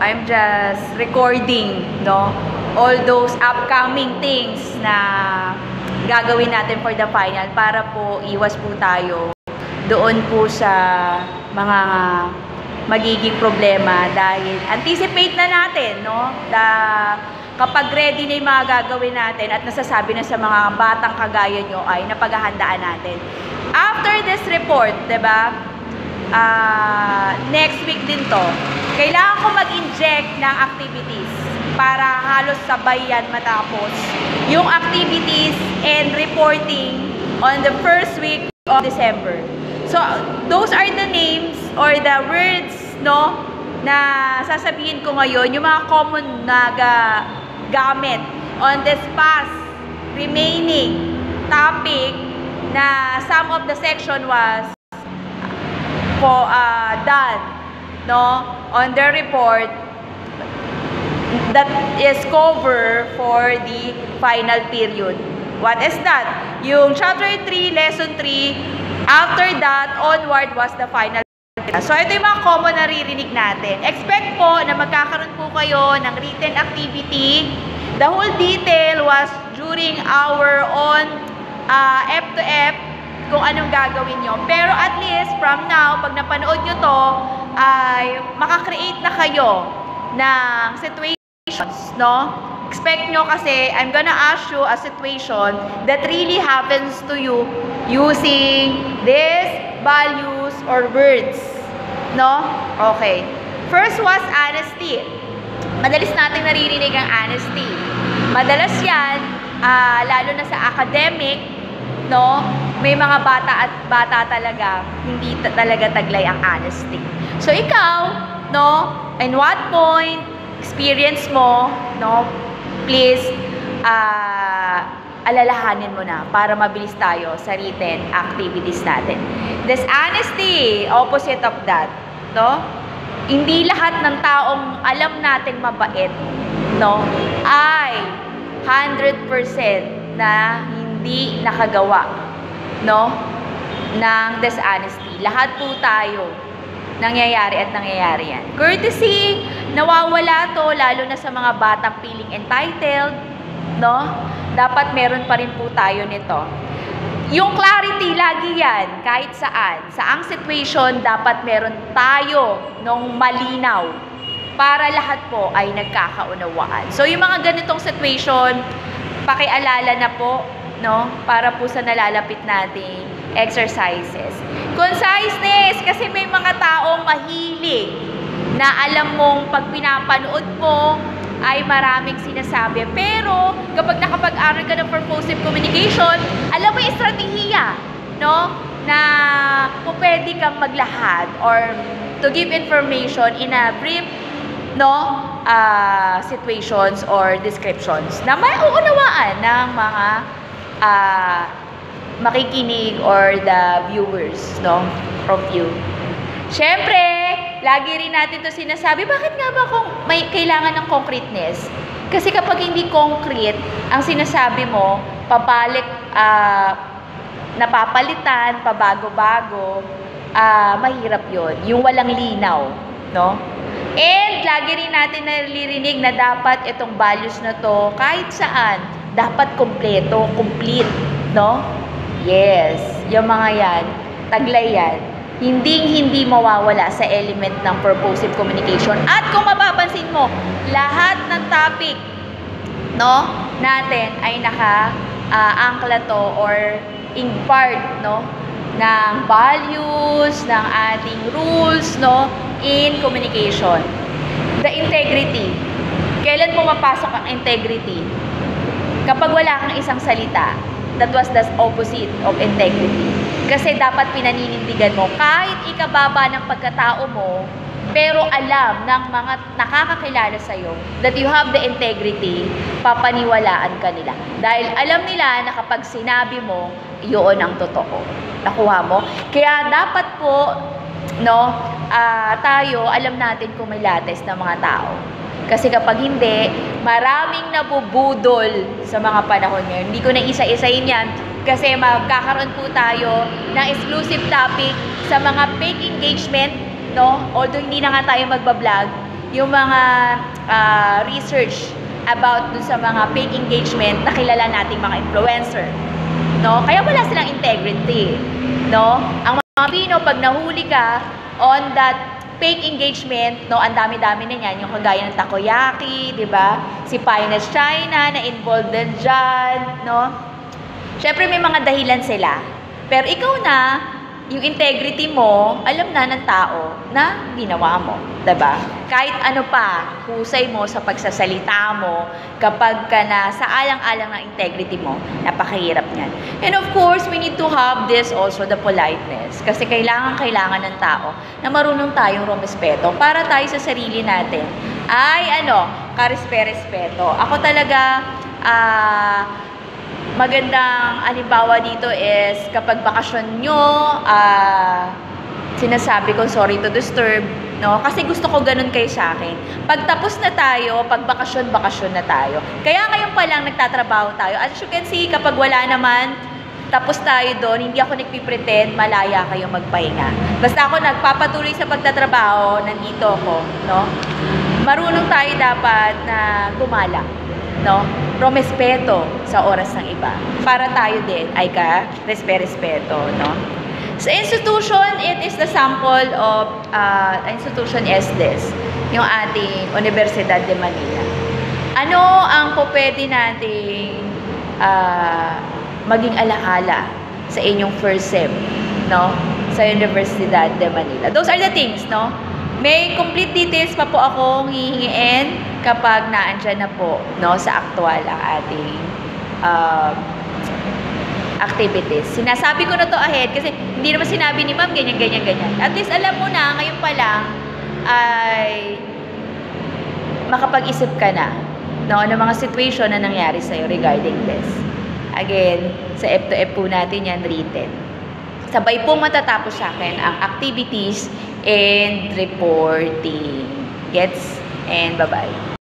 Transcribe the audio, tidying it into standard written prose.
I'm just recording, no? All those upcoming things na gagawin natin for the final para po iwas po tayo doon po sa mga magiging problema dahil anticipate na natin, no? Kapag ready na yung mga gagawin natin at nasasabi na sa mga batang kagaya nyo ay napaghahandaan natin. After this report, diba? Next week din to, kailangan ko mag-inject ng activities para halos sabay yan matapos yung activities and reporting on the first week of December. So, those are the names or the words, no, na sasabihin ko ngayon, yung mga common na gamit on this past remaining topic na some of the section was done, no, on the report that is cover for the final period. What is that? Yung chapter 3, lesson 3, after that, onward was the final. So, ito yung mga common na naririnig natin. Expect po na magkakaroon po kayo ng written activity. The whole detail was during our own F to F kung anong gagawin nyo. Pero at least, from now, pag napanood nyo to, ay makakreate na kayo ng situations, no? Expect nyo kasi, I'm gonna ask you a situation that really happens to you using these values or words. No? Okay. First was honesty. Madalas natin naririnig ang honesty. Madalas yan, lalo na sa academic, no? May mga bata talaga, hindi talaga taglay ang honesty. So, ikaw, no? In what point, experience mo, no? Please, alalahanin mo na para mabilis tayo sa written activities natin. This honesty, opposite of that, no? Hindi lahat ng taong alam natin mabait, no, ay 100% na hindi nakagawa, no, ng dishonesty. Lahat po tayo nangyayari yan. Courtesy, nawawala to lalo na sa mga batang feeling entitled, no? Dapat meron pa rin po tayo nito. Yung clarity, lagi yan, kahit saan. Saang situation, dapat meron tayo nung malinaw para lahat po ay nagkakaunawaan. So, yung mga ganitong situation, pakialala na po, no? Para po sa nalalapit nating exercises. Conciseness, kasi may mga taong mahilig na alam mong pag pinapanood mo, ay maraming sinasabi. Pero, kapag nakapag-aral ka ng purposive communication, alam mo yung estratehiya, no? Na pwede kang maglahad or to give information in a brief, no? Situations or descriptions na may uunawaan ng mga makikinig or the viewers, no? From you. Siyempre, lagi rin natin to sinasabi, bakit nga ba kung may kailangan ng concreteness? Kasi kapag hindi concrete, ang sinasabi mo, napapalitan, pabago-bago, mahirap yon, yung walang linaw, no? And lagi rin natin naririnig na dapat itong values na to, kahit saan, dapat kompleto, complete, no? Yes, yung mga yan, taglay yan. Hindi mawawala sa element ng purposive communication. At kung mapapansin mo, lahat ng topic, no, natin ay naka-angkla to or in part, no, ng values, ng ating rules, no, in communication. The integrity. Kailan pumapasok ang integrity? Kapag wala kang isang salita, that was the opposite of integrity. Kasi dapat pinaninindigan mo, kahit ikababa ng pagkatao mo, pero alam ng mga nakakakilala sa'yo that you have the integrity, papaniwalaan ka nila. Dahil alam nila na kapag sinabi mo, yun ang totoo. Nakuha mo? Kaya dapat po, no, tayo, alam natin kung may lates ng mga tao. Kasi kapag hindi, maraming nabubudol sa mga panahon ngayon. Hindi ko na isa-isahin yan kasi magkakaroon po tayo ng exclusive topic sa mga fake engagement, no? Although hindi na nga tayo magbablog, yung mga research about dun sa mga fake engagement na kilala nating mga influencer. No? Kaya wala silang integrity. No? Ang mga Pino, pag nahuli ka on that fake engagement, no, ang dami-dami na yan, yung kagaya ng takoyaki, di ba? Si Finest China na involved din dyan, no? Siyempre may mga dahilan sila. Pero ikaw na, yung integrity mo, alam na ng tao na ginawa mo, diba? Kahit ano pa, husay mo sa pagsasalita mo, kapag ka na sa alang-alang ng integrity mo, napakahirap niyan. And of course, we need to have this also, the politeness. Kasi kailangan ng tao na marunong tayong rumespeto para tayo sa sarili natin ay karespe-respeto. Ako talaga, magandang halimbawa dito is kapag bakasyon nyo, sinasabi ko sorry to disturb, no? Kasi gusto ko ganun kayo sa akin. Pag tapos na tayo, pag bakasyon na tayo. Kaya ngayon pa lang nagtatrabaho tayo. As you can see, kapag wala naman, tapos tayo doon, hindi ako nagpipretend, malaya kayo magpahinga. Basta ako nagpapatuloy sa pagtatrabaho, nandito ako, no? Marunong tayo dapat na gumalang, no? Romespeto sa oras ng iba. Para tayo din ay ka-respeto, no? Sa institution, it is the sample of institution is this, yung ating Universidad de Manila. Ano ang pwede nating maging alaala sa inyong first sem, no? Sa Universidad de Manila. Those are the things, no? May complete details pa po akong hihingiin kapag naandyan na po, no, sa actual ang ating activities. Sinasabi ko na to ahead kasi hindi naman sinabi ni ma'am ganyan. At least alam mo na, ngayon pa lang ay makapag-isip ka na, no, ng mga situation na nangyari sa'yo regarding this. Again, sa F2F po natin yan written. Sabay pong matatapos sa akin ang activities and reporting. Gets? And bye-bye.